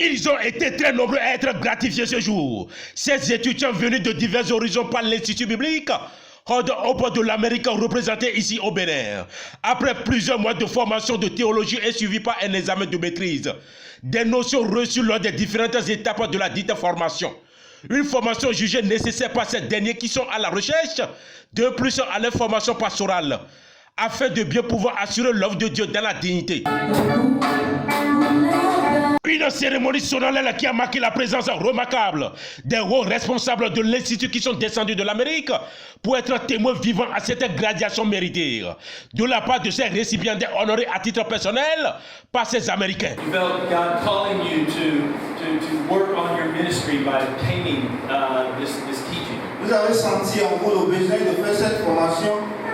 Ils ont été très nombreux à être gratifiés ce jour. Ces étudiants venus de divers horizons par l'Institut biblique Hope de l'Amérique représenté ici au Bénin. Après plusieurs mois de formation de théologie et suivi par un examen de maîtrise, des notions reçues lors des différentes étapes de la dite formation. Une formation jugée nécessaire par ces derniers qui sont à la recherche de plus à leur formation pastorale, afin de bien pouvoir assurer l'œuvre de Dieu dans la dignité. Une cérémonie solennelle qui a marqué la présence remarquable des hauts responsables de l'Institut qui sont descendus de l'Amérique pour être témoins vivants à cette gradation méritée de la part de ces récipiendaires honorés à titre personnel par ces Américains. Vous avez senti en vous le besoin de faire cette formation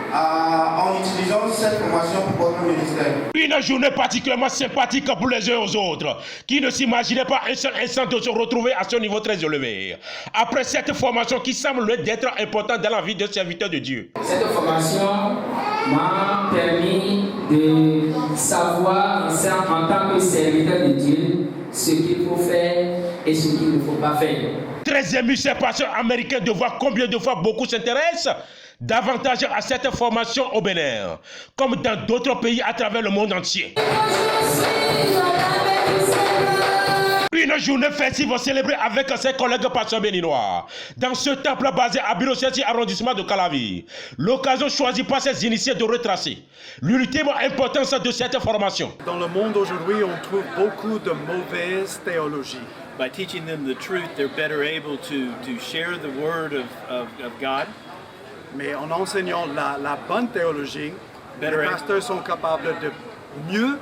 en utilisant cette formation pour votre ministère. Une journée particulièrement sympathique pour les uns aux autres, qui ne s'imaginaient pas un seul instant de se retrouver à ce niveau très élevé. Après cette formation qui semble d'être importante dans la vie d'un serviteur de Dieu. Cette formation m'a permis de savoir en tant que serviteur de Dieu ce qu'il faut faire et ce qu'il ne faut pas faire. Très ému ces pasteurs américains de voir combien de fois beaucoup s'intéressent davantage à cette formation au Bénin, comme dans d'autres pays à travers le monde entier. Une journée festive célébrée avec ses collègues pasteurs béninois dans ce temple basé à Biroseti, arrondissement de Calavi. L'occasion choisie par ces initiés de retracer l'ultime importance de cette formation. Dans le monde aujourd'hui, on trouve beaucoup de mauvaises théologies. By teaching them the truth, they're better able to share the word of God. Mais en enseignant la bonne théologie, les pasteurs sont capables de mieux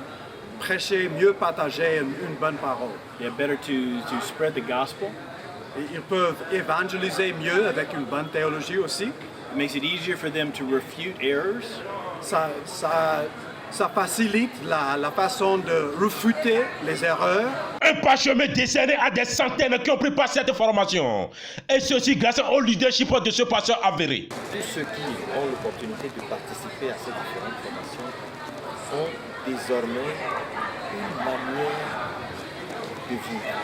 prêcher, mieux partager une bonne parole. They're better to spread the gospel. Et ils peuvent évangéliser mieux avec une bonne théologie aussi. It makes it easier for them to refute errors. Ça facilite la façon de refuter les erreurs. Un parchemin décerné à des centaines qui ont pris part à cette formation. Et ceci grâce au leadership de ce pasteur avéré. Tous ceux qui ont l'opportunité de participer à ces différentes formations ont désormais une manière de vivre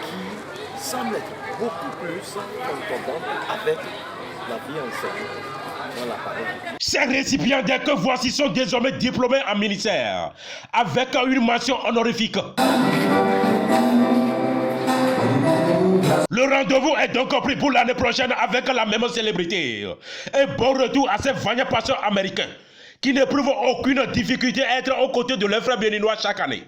qui semble être beaucoup plus concordante avec la vie enseignée dans la parole de Dieu. Ces récipiendaires que voici sont désormais diplômés en ministère, avec une mention honorifique. Le rendez-vous est donc pris pour l'année prochaine avec la même célébrité. Et bon retour à ces vaillants pasteurs américains qui n'éprouvent aucune difficulté à être aux côtés de leurs frères béninois chaque année.